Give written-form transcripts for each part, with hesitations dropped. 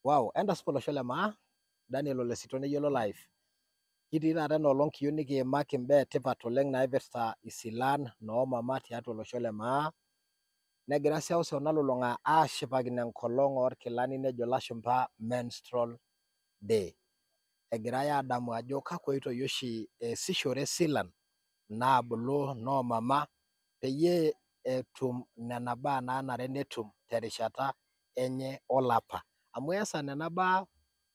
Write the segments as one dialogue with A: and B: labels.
A: Wow, enda olosho le maa, Daniel Ole Sito neyiolo live. Kitii taata enoolong kiyieu nikiimaki imbaa etipat oleng naipirta isilan noomama tiatua olosho le maa. Negira seuseu nalulung'a aashipakino enkolong orkilani nejo lashumpa menstrual day. Egirai aadamu ajo kakwa oitoi oshi eesishore silan naabulu noomama peyie etum nena baa naanare netum terishata enye olapa. Amu easa nena baa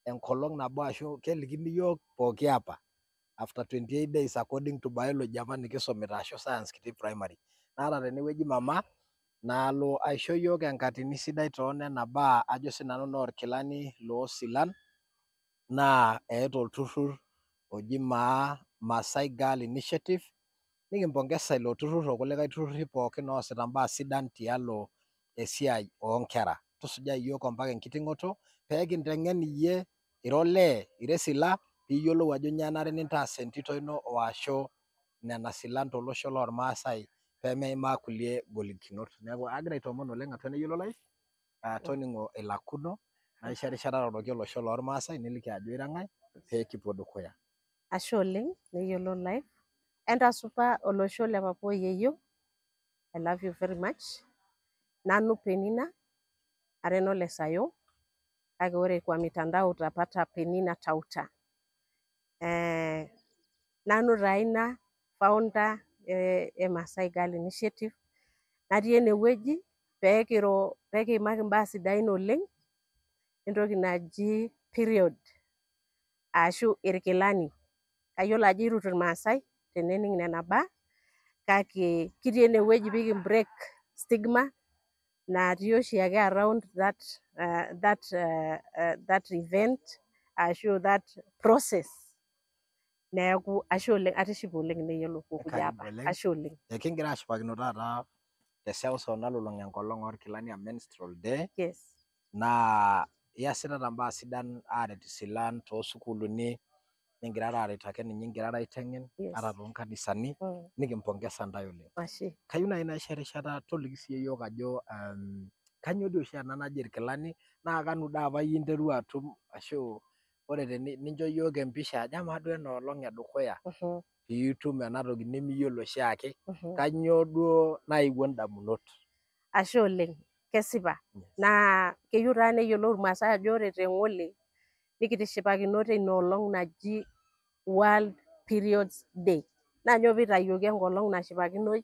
A: enkolong nabo ashu kelikini iyiok pooki apa after 28 days according to biology apa nikisumita ashu science kitii primary. Naata tenewueji mama nalo aisho iyiok enkatini sidai toonena baa ajo sinanu noorkilani loosilan naa eeta olturrur oji Maasai Girl Initiative nikimpongesa ilo turrur okulikae turrurri pookin oosita imbaa sidan tialo esiai oonkera. Tusujaa iyiok ompaka enkiting'oto peekinteng'en iyie ira olee, ira esila piiyiolou ajo nyoo enare nintaas entito ino ashu nena silan tolosho lormaasai peemeimaa kulie golikinot. Neeku agira aitoomon oleng atua neyiolo live toning'o ilakuno naisho erishata taoroki olosho lormaasai niliki ajo ira ng'ae peekipuo dukuya.
B: Ashe oleng neyiolo live. Entasupa olosho le Papua Yeyio. I love you very much. Nanu Penina are enole Sayo kake ore kwa mitandao utapata Penina Tauta. Nanu taa ina founder e Maasai Girl Initiative natii enewueji peekiimaki imbaa sidain oleng entoki naji period ashu irkilani. Kayiolo ajo irut irmaasai tenening' nena baa kake kitii enewueji peekibreak stigma natii oshiake around that event ashu that process. Neeku ashe oleng, atishipe oleng neyiolo kukuja apa. Ashe oleng.
A: Kigira ashipakino taata teseuseu nalulung'a enkolong orkilani a menstrual day.
B: Yes.
A: Naa iasitata imbaa sidan aaret isilan toosukuuluni ningirara aret ake ninye ingirara aiteng'en ata toonkanisani nikimpongesa ntae oleng.
B: Ashe.
A: Kayieu naaji naisho erishata toliki siyie iyiok ajo kanyoo dii oshi ena naji irkilani naa kanu dii apa iyie interua atum ashu ore nincho iyiok empisha ajo amaa duo enoolong edukuya piitum ena toki nemiyiolo oshiake kanyoo duo naewuo indamunot?
B: Ashe oleng, kesipa. Naa keyieu taa neyiolou irmaasai ajo ore teng'ole nikitishipakino teina olong naji World Periods Day. Naa nyoo piitayioki enkolong nashipakinoi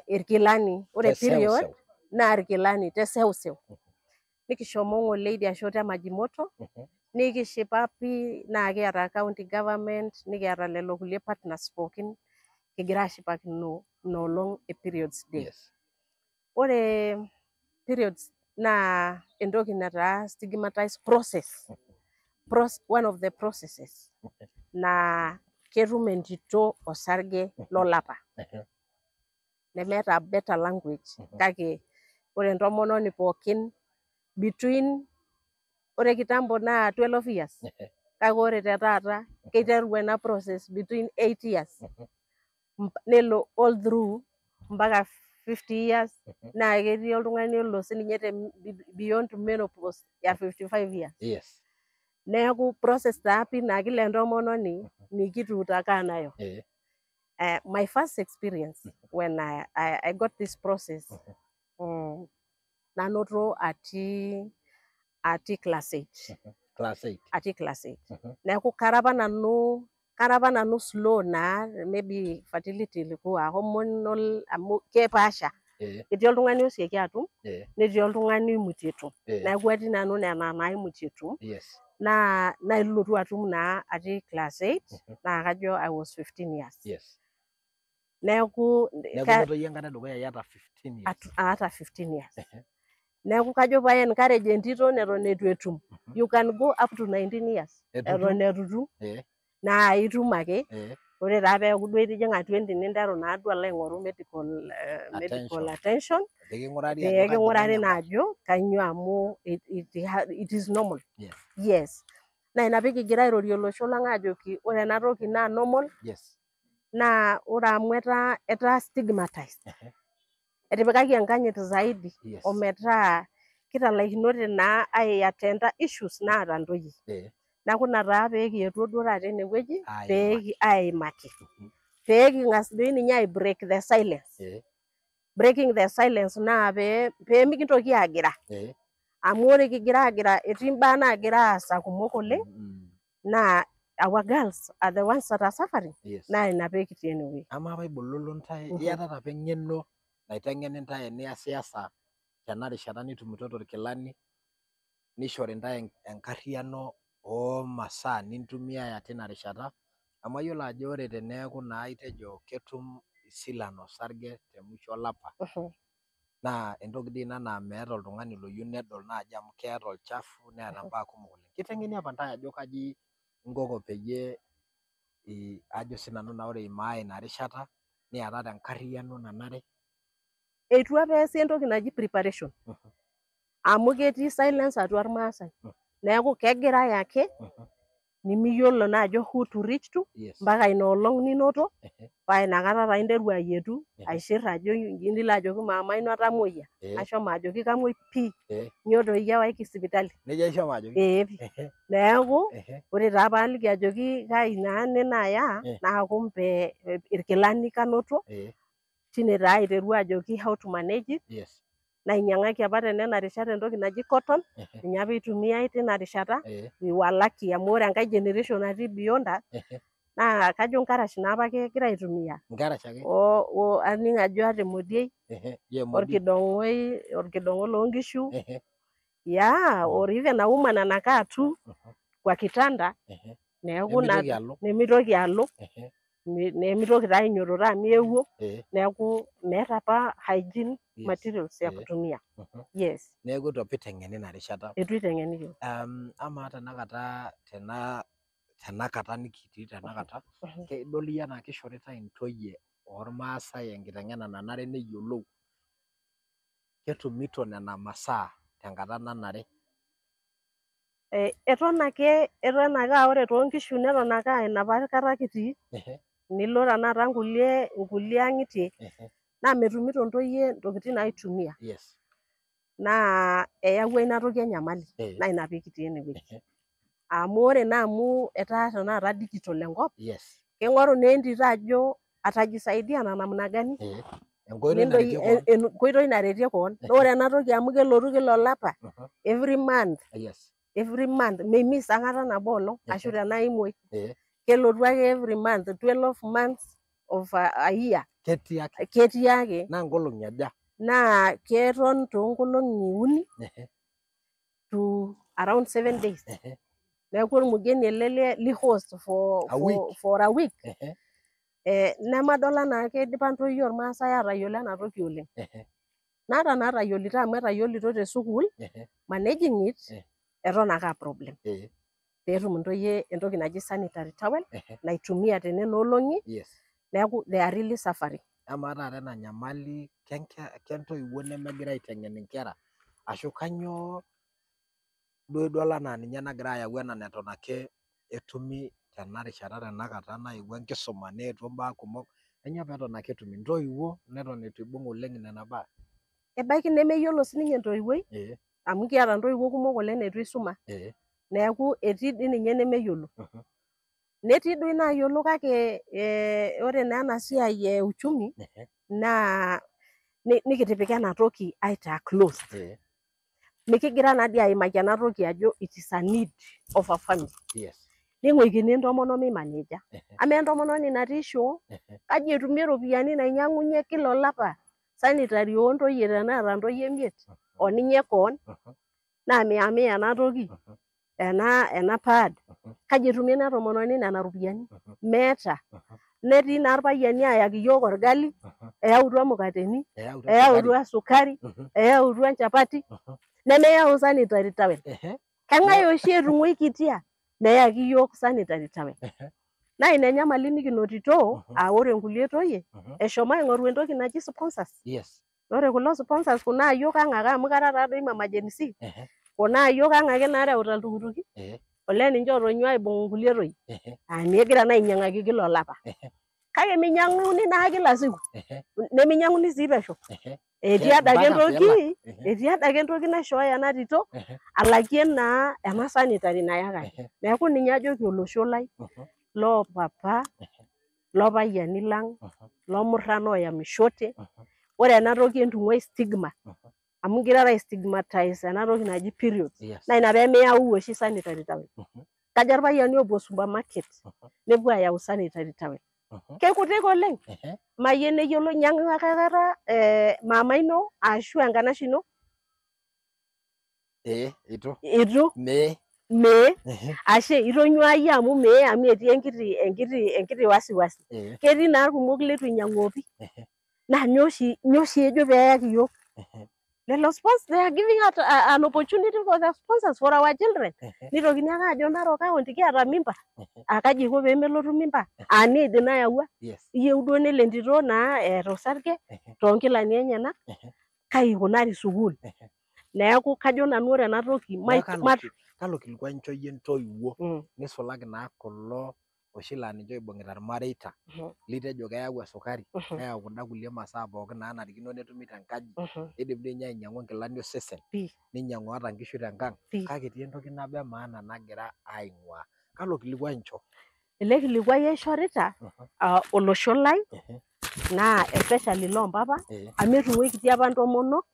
B: irkilani. Ore period naa irkilani teseuseu. Nikishomo ng'ole idia shoto e Majimoto nikishipa pii naa kiata county government nikiata lelo kulie partners pookin kigira ashipakino ina olong e periods day. Ore periods naa entoki nataa stigmatized process. One of the processes naa ketum entito osarge lolapa. Nemeeta better language kake ore entomononi pookin between ore kitambo naa 12 years kake ore te taata keiteru ena process between 8 years nelo all through mpaka 50 years naa ketii oltung'ani olo sininye te beyond menopause ya 55 years.
A: Yes.
B: Neeku process taa pii naa kila entomononi nikituutaka nayo. My first experience when I got this process nanoto atii class 8.
A: Class 8.
B: Atii class 8. Neeku kara apa nanu slow naa maybe fertility ilikuwa hormonal amu kepaasha. Etii oltung'ani osioki atum netii oltung'ani oimutie etum. Neeku atii nanu nena naimutie etum. Naa nailotu atum naa atii class 8 naa kajo I was 15 years.
A: Yes.
B: Neeku
A: inoto iyie enkata edukuya iyata 15 years.
B: Aata 15 years. Neeku kajo pae encourage entito neton eitu etum. You can go up to 19 years. Eton eitu itum. Naa itum ake. Ore taa peeku duo itijing'a 20 ninteru naa duo alo aing'oru medical attention. Peeking'urari naa ajo kanyoo amu it is normal. Yes. Naa ina piikigira airorie olosho lang aajoki ore ena toki naa normal.
A: Yes.
B: Naa ore amu etaa stigmatized. Etipikaki enkanyit zaidi ometaa kitalaikinote naa ai-attenda issues naata ntoyie. Neeku ina taa pee kietuo duo taata enewueji pee aimaki. Pee king'as doi ninye ai-break the silence. Breaking the silence naa pee mikintoki aagira. Amu ore kigira agira etii mbaa naagira aasa kumok oleng naa our girls are the ones that are suffering. Naa ina pee kitii enewueji.
A: Amaa paibululu ntae iyatata apa eng'eno naiteng'eni ntae eniasiasa tena rishata nitumito irkilani nishori ntae enkarriyiano oomasaa nintumiaya tina rishata. Amu ayiolo ajo ore teneeku naa itejo ketum isilan osarge te musho olapa naa entoki dii ina naa meeta oltung'ani loyieu nedol naaji amu keeta olchafu neeta mbaa kumok oleng. Kiteng'eni apa ntae ajo kaji inkoko peyie ajo sinanu naa ore imaa ina rishata niatata enkarriyiano nanare.
B: Eitu apa eesi entoki naji preparation. Amu ketii silence atua irmaasai. Neeku kegirai ake nimiyiolo naa ajo who to reach to mpaka ina olong ninoto paa inakata taa interu ayietu aishirr ajo nilo ajoki mama ino atamuoyia. Ashomo ajoki kamuoi pii. Nyoo doi ewaki sipitali.
A: Nejia ishomo ajoki?
B: Neeku ore taa paaliki ajoki kai naa ninaaya naa kumbe irkilani kanoto. Tine taa aiteru ajoki how to manage it. Nainyang'aki apa tenena rishata entoki naji cotton. Ninye apa itumiai tina rishata. We were lucky amu ore enkae generation natii beyond us naa kajo nkarash naa apa ake egira aitumia.
A: Nkarash ake?
B: Aning' ajo ata emodiei. Orkidong'o loonkishu. Or even a woman anakaa tu kwa kitanda. Neeku nemitoki alo. Nemitoki taa ainyiototo amu eewuo. Neeku meeta apa hygiene materials ya kutumia.
A: Neeku itu apa iteng'eni ina rishata.
B: Itu iteng'eni yiok.
A: Amaa tenakata nikitii tenakata kedol iyie enaa kishoritae intoyie ormaasai enkiteng'ena nanare neyiolou ketumito nena masaa tenkata nanare.
B: Eton ake ore toonkishu neton ake enapa kata kitii. Nilo tanakata nkulie ang'itie naa metumito ntoyie ntokitin naitumia. Naa eyawua ina toki enyamali. Naa ina pee kitii enewueji. Amu ore naa amu etaa tanakata digital enkop. King'oru naa entito ajo atajisaidia na namna gani. Enkoitoi naretie koon. Ore ena toki amu kelotu kila olapa every month mimiss aikata nabo olong ashu tenaa imuoi. Kelotu ake every month 12 months of a year. Ketii ake.
A: Naa nkolong'i aja?
B: Naa keton toonkolong'i 3 to around 7 days. Neeku ormugeni ele li host for a week. Nemadol anaa keidipa ntoyie ormaasai atayiolo ena toki oleng. Naata naatayiolito amu etayiolito te sukuul managing it eton ake a problem. Peetum ntoyie entoki naji sanitary towel naitumia tenena olong'i. Neeku they are really suffering.
A: Amaa taata ena nyamali kentoiwuo nemegira aiteng'en inkera ashu kanyioo duo idol anaa ninye nagira ayau ena neton ake etumi tena rishata tenakata naewuo enkisuma neetuo mbaa kumok. Kanyioo peeton ake etumi intoiwuo neton itu ibung' oleng nena baa?
B: Ebaiki nemeyiolo sininye entoiwuoi amu kiata ntoiwuo kumok oleng neitu isuma. Neeku etii dii ninye nemeyiolo. Netii duo inaayiolo kake ore naa ena siai e uchumi naa nikitipika ena toki aitaa closed. Mikigira naa dii aimaki ena toki ajo it is a need of a family. Ning'uikini entomononi meimaneja. Amaa entomononi natii shoo kaji etumie iropiyiani nainyang'unye kila olapa sanitary oontoyie teneeta ntoyie 5 oninye koon naa mia ena toki ena pad. Kaji etumie ina tomononi nena ropiyiani? Meeta. Netii naa irpayiani ayaki yiok orgali, eyautua mukateni, eyautua sukari, eyautua nchapati, nemeyau sanitary towel. Keng'ae oshi etung'uikitia meyaki yiok sanitary towel. Naa ina enyamali nikinotito ore nkulie toyie eshomo aing'oru entoki naji sponsors. Ore kulo sponsors kuna ayiok ang' ake amu kara taadoi mama Gen Z. Kuna ayiok ang' ake naareuta iltukutuki. Olee ninche otonyua aibung' nkulie toyie. Negira naa ainyang'aki kila olapa. Kake minyang'uni naa kila siku. Neminyang'uni sii pesho. Etii adake
A: mpaka
B: entoki,
A: peelak.
B: etii adake entoki naishooyo ena tito alakie naa ena sanitary nayakaki. Neeku ninye ajoki olosho lai loo papa, loopayiani lang, loomurran oyamishote, ore ena toki entung'uai stigma amu igirara ai stigmatize ena toki naji periods. Naa ina peemiyau oshi sanitary towel. Kaja irpayiani oopuo supermarket nepuo ayau sanitary towel. Kekutik oleng. Mayieu neyiolo inyang'aka aikata mama ino ashu enkanashe ino?
A: Itu.
B: Itu?
A: Mee.
B: Ashe itonyua iyie amu mee amu etii enkiti wasiwasi. Ketii naa irkumok litu inyang'u opi. Naa nyoo oshi ejo peeyaki iyiok? Lelo sponsors, they are giving out an opportunity for the sponsors for our children. Nitokini ake ajo Narok County kiata mimba. Kaji iko peemelotu mimba? Need nayawua. Iyieu duo nelo entito naa eeta osarge toonkilani enyenak. Kai ikunari sukuul? Neeku kajo nanu ore ena toki
A: kalo kilikuai incho iyie intoiwuo nisulaki naa kulo oshi laa ninche oibung'ita irmareita litejo keyau esukari, neyau kunda kulie masaa pookin naanarikino netumi tenkaji, idim dii ninye ainyang'u inkilani osesen, ninyang'u ata nkishu tenkang', kake etii entoki nabo emaana nagira aing'ua. Kalo kilikuai incho?
B: Ele kilikuai aishorita olosho lai naa especially loompapa amu etung'uikitia apa ntomonok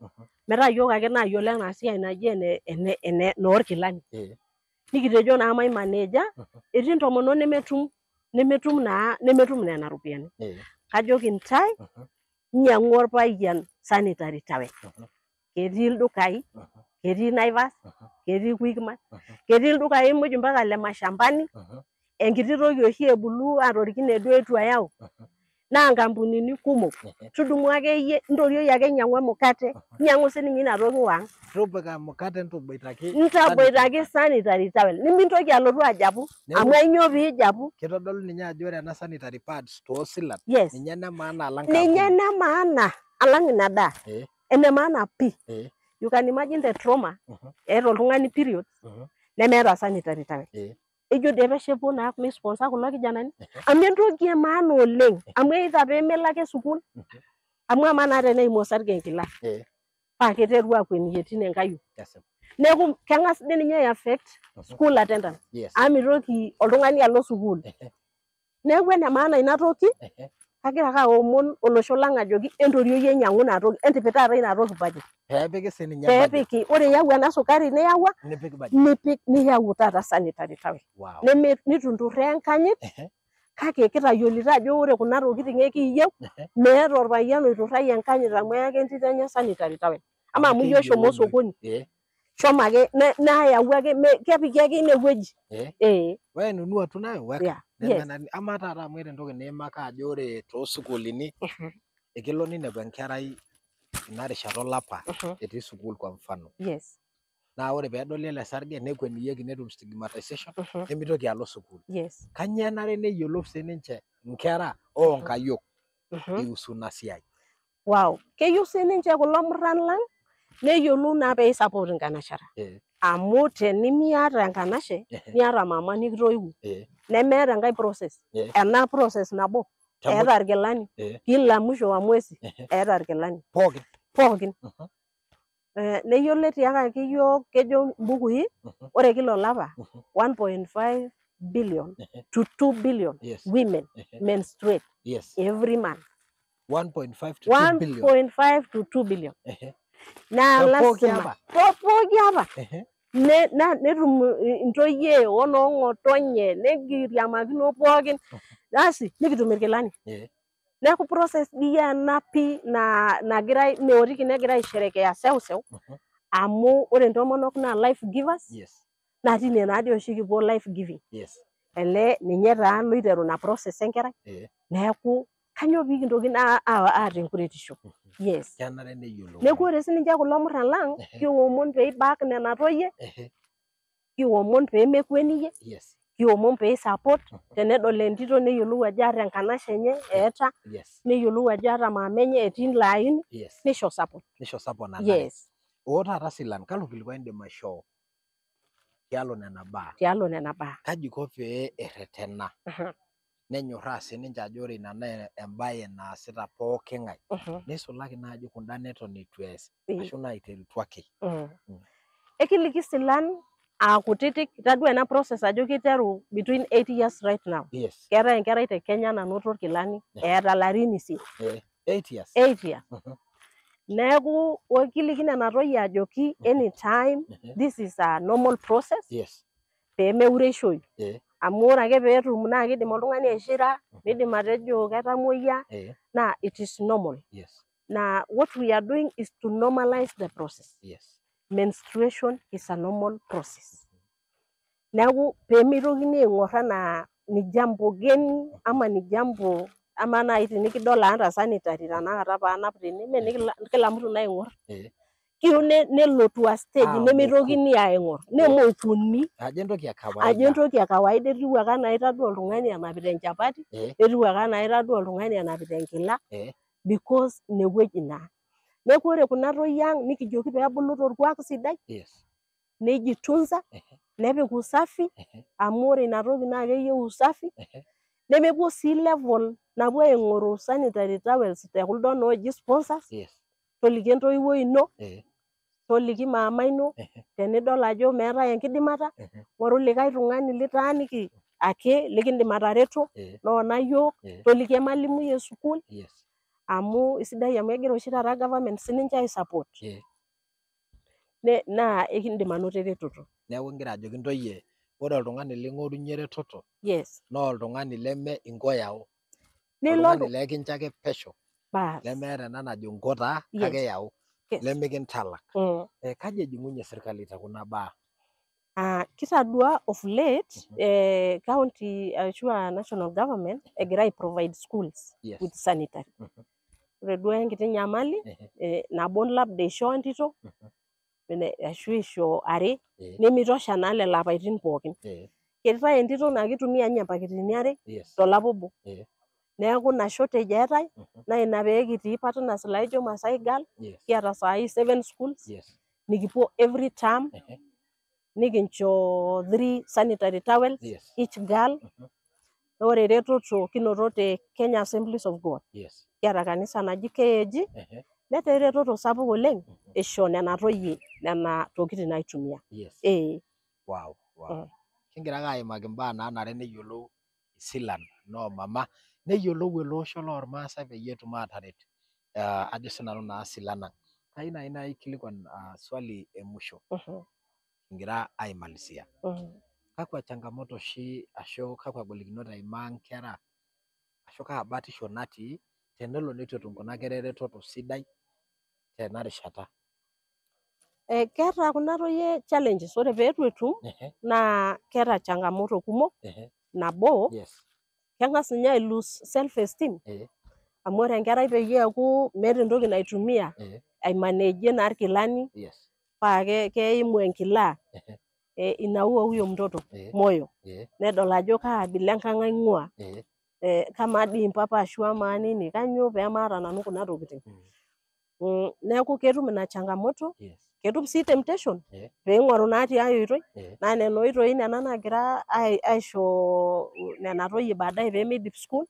B: metaa yiok ake naayiolo ena siai naji enoorkilani. Nikitejo naa maimaneja, etii ntomonok nemetum nena ropiyiani. Kajoki ntae nyang'u orpayian sanitary towel. Ketii ildukai, ketii Naivas, ketii Quickmart, ketii ildukai muj mpaka le mashambani, enkiti toki oshi ebulu atorikine duo eitu ayau. Naa nkampunini kumok. Tudumu ake iyie ntorioi ake nyang'u emukate, nyang'u sininye ina toki wang.
A: Tupika emukate ntoboitaki.
B: Ntaboitaki sanitary towel. Nimintoki alotu ajapu. Amu ainyoo piijapu?
A: Kitodolu ninye ajo ore ena sanitary pads toosilan ninye ene maana alang kampuni.
B: Ninye ene maana alang ina daa. Ene maana pii. You can imagine the trauma eeta oltung'ani periods nemeeta sanitary towel. Ejo dii peshepu naa misponsor kulo kijanani amu entoki emaana oleng amu either peemelo ake sukuul amu amaa naa teneimu osarge enkila paa kiteru akwenie tine nkayiok. Neeku keng'as dii ninye ai-affect school attendance amu mitoki oltung'ani alo sukuul. Neeku ene maana ina toki, kagira ake aomon olosho lang ajoki entorioi ainyang'u ina toki, entipik taata ina toki budget.
A: Peepiki sininye budget.
B: Peepiki, ore iyau ena sukari niyawua, nipik niyau taata sanitary towel. Nitunturraa enkanyit, kake kitayiolito ajo ore kuna tokiting ekiiyieu, meeta orpayian oiturrayie enkanyit amu eyaka entito enye sanitary towel. Ama amu iyie oshomo sokoni. Shomo ake nayau ake kepiki ake inewueji.
A: Wewe nunua tu nayo weka. Ama taata amu eeta entoki niimaka ajo ore toosukuulini ekelo ninepu enkerai ina rishata olapa etii sukuul kwa mfano. Naa ore peedoli ele sarge nekweniyieki netum stigmatization nemitoki alo sukuul. Kanyioo enare neyiolou sininche nkera onkayiok iusu ina siai?
B: Keyieu sininche kulo murran lang neyiolou naa pee support inkanashara. Amu tenimiata enkanashe niata mama nikitoiwuo nemeeta enkae process. Ena process nabo eeta irkilani kila mwisho wa mwezi eeta irkilani pookin. Neyiolo tiakaki iyiok kejo mbukui ore kila olapa 1.5 billion to 2 billion women menstruate every month. 1.5 to 2 billion. Naa lasima pooki apa netum intoyie onoong'otonye nekiriamakino pookin basi nikitum irkilani. Neeku process dii ena pii nagirai meotiki negirai aisherekea seuseu amu ore ntomonok naa life givers naa tine naadii oshi kipuo life giving. Ele ninye taa loiteru ina process enkerai. Neeku kanyioo piikintoki aata enkuretisho?
A: Kenare neyiolou.
B: Neeku ore sininche kulo murran lang kiomon pee ibak nena toyie, kiomon pee mekwiniyie, kiomon pee support tenedol entito neyiolou ajo aata enkanashe enye eeta, neyiolou ajo aata mama enye etii ilo aini, nisho support.
A: Oo taata silan, kalo kilikuai indim aishoo tialo nena baa?
B: Tialo nena baa.
A: Kaji iko pee erretena nenyorraa sininche ajo ore ina naa embaye naasita pooki ng'ae. Neisulaki naaji kunda neton eitu ees ashu naiterutua ake.
B: Ekiliki silan kutitik, itadua ena process ajo kiteru between 8 years right now.
A: Yes.
B: Keetae enkerai te Kenya nanoto irkilani eeta ilarin isiet.
A: 8 years.
B: 8 years. Neeku kiliki nena toyie ajoki anytime this is a normal process.
A: Yes.
B: Peemeureishoyu. Amu ore ake peetum naa kidim oltung'ani aishira, nidim atejo ketamuoyia, naa it is normal.
A: Yes.
B: Now what we are doing is to normalize the process.
A: Yes.
B: Menstruation is a normal process. Neeku peemitokini aing'orr enaa ni jambo geni ama ni jambo ama naaji tenikidol aata sanitary tanakata paanap tene, mee kila mtu naing'orr. Kiyieu nelotu a stage nemitokini aing'orr, nemokuni
A: ajo entoki e kawaida.
B: Ajo entoki e kawaida, etiu ake enaa itadua oltung'ani enapita enchapati, etiu ake enaa itadua oltung'ani enapita enkila, because inewueji naa. Neeku ore kuna toyie ang' nikijoki peebulu torkuak sidai, nijitunza, nepik usafi, amu ore ina toki naa keyieu usafi, nemepuo sii level napuo aing'oru sanitary towels te kuldo nooji sponsors. Toliki entoiwuoi ino, toliki maama ino, tenidol ajo meetae enkidimata, ng'oru likae tung'ani litaaniki ake likindim atareto, noona yiok, toliki emalimui e sukuul, amu isidai amu egira oshi taata government sininche ai support. Naa ekindim anoto eretoto.
A: Neeku igira ajoki ntoyie ore oltung'ani ling'orunye eretoto naa oltung'ani leme ingoyau. Oltung'ani lekincho ake pesho. Lemeeta ena najo nkotaa kake yau. Lemikintalak. Kaji ejing'unye sirkali tekuna baa?
B: Kitadua of late county ashu national government egira ai provide schools with sanitary. Ore duo enkiti nyamali nabo labda ishoo entito ashu ishoo are nemitosha naa lelo apaitin pookin. Keetae entito naa kitumia ninye mpaketini are tolapa obo. Neeku ina shortage eetae, naa ina pee kitii partners laijo Masai Girl, kiata saai 7 schools, nikipuo every term, nikincho 3 sanitary towels each girl. Ore eretoto kinoto te Kenya Assemblies of God. Kiata kanisa naji KAG, netaa eretoto sapuk oleng isho nena toyie nena tokitin naitumia.
A: Wow. Kigira ake aimaki mbaa naanare neyiolou isilan noomama, neyiolou ele osho lormaasai peyie etum ataret ajo sinanu naa silan ang'. Kayieu naaji naikilikuan swali e musho kigira aimalizia. Kakwa changamoto oshi ashu kakwa golikinot eimaa nkera ashu kaa batisho natii tenelo neitu etum kuna kera eretoto sidai tena rishata?
B: Keeta kuna toyie challenges. Ore peetu etum naa keeta changamoto kumok. Nabo, keng'as ninye ai lose self esteem. Amu ore enkerai peyie eeku meeta entoki naitumia aimanejie naa irkilani paa keimu enkila, inaua huyo mtoto moyo. Nedol ajo kaabila enkang' aing'ua, kamaa dii mpapa ashu amaa nini, kanyoo peemaata nanu kuna tokiting. Neeku ketum ina changamoto, ketum sii temptation peing'oru naa tiai oitoi, naa nena oitoi nena naagira aisho nena toyie baadaye peemidip school.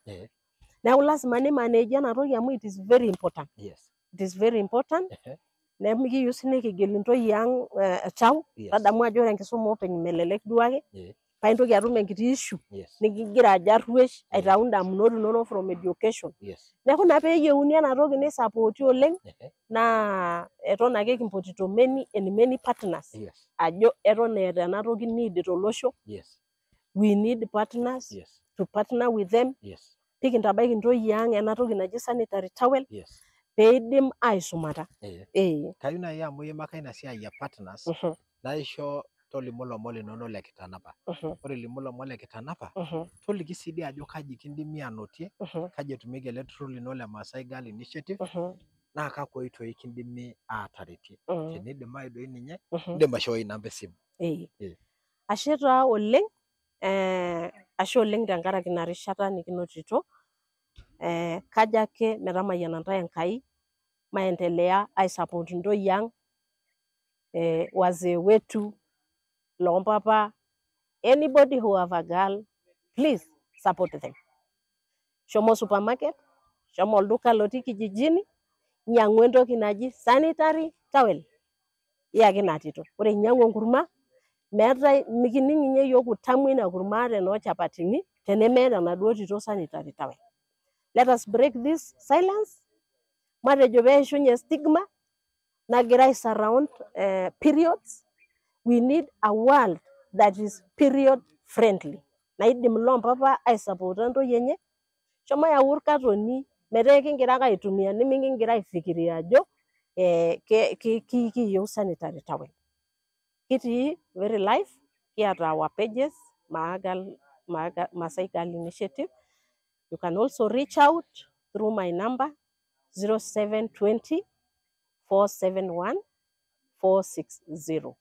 B: Neeku lazima nimanage ena toki amu it is very important. It is very important. Nemikiyieu sii nikigil intoyie ang' tau, tadamu ajo ore enkisuma openy melelek duake, paa intoki atum enkiti issue nikigira ajo arruesh aitau indamunot inonok from education. Neeku ina peeyieuni ena toki nisapoti oleng, naa eton ake kimpotito many partners ajo eton eeta ena toki need tolosho. We need partners to partner with them. Pikintabaiki intoyie ang' ena toki naji sanitary towel peidim aisumata.
A: Kayieu naaji amu iimaka ina siai e partners naisho tolimu ilomon linonok le kitanapa. Ore limu ilomon le kitanapa, toliki sii dii ajo kaji kindimi anotie, kaji etumieki ele turrur lino le Masai Girl Initiative, naa kakwa oitoi kindimi ataretie. Tenidimayu doi ninye, indim aishooi namba esimu.
B: Ashe taa oleng, ashe oleng tenkaraki ina rishata nikinotito. Kajo ake metamayiana ntae Enkai, maendelea ai support intoyie ang', wazee wetu, lompapa, anybody who have a girl, please support them. shomo supermarket, shomo olduka lotii kijijini, nyang'u entoki naji sanitary towel. Iyaki ina tito. Ore inyang'u enkurma, meetai mikining' ninye yiok utamu ina kurma tenoo chapatini tenemeeta enaduo tito sanitary towel. Let us break this silence. Matejo peishunye stigma nagira ai surround periods. We need a world that is period friendly. Naidim lompapa aisapota ntoyie enye. Shomo yau irkatoni metaa kingira ake aitumia nemikingira aifikiria ajo kiyieu sanitary towel. Kitii very live, kiata our pages, Maasai Girl Initiative. You can also reach out through my number 0720 471 460.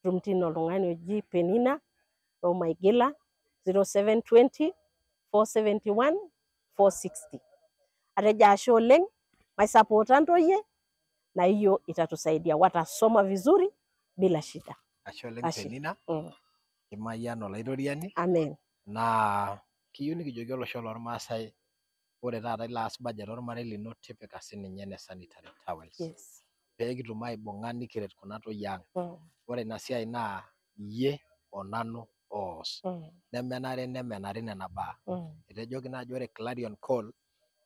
B: Tumtino oltung'ani oji Penina Omaigila 0720 471 460. Atejo ashe oleng, maisapota ntoyie na hiyo itatusaidia watasoma vizuri bila shida.
A: Ashe oleng Penina. Kimayian olairoriani.
B: Amen.
A: Na kiyieu nikijoki olosho lormaasai ore taata ilo aas budget ormarei lino tipika sininye ene sanitary towels.
B: Yes.
A: Peekitum aibung'a nikiret kuna toyie ang'. Ore ina siai naa iyie onanu oos. Nemenare nemenari nena baa. Etejoki naaji ore Clarion Call,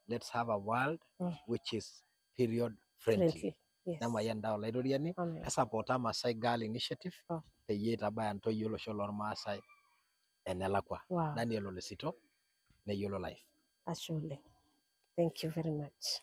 A: let's have a world which is period friendly.
B: Yes.
A: Nemayian taa olairoriani, esapota Maasai Girl Initiative peyie itabaya ntoyie olosho lormaasai enelakwa. Daniel Olesito, Neyiolo Life.
B: Ashe oleng. Thank you very much.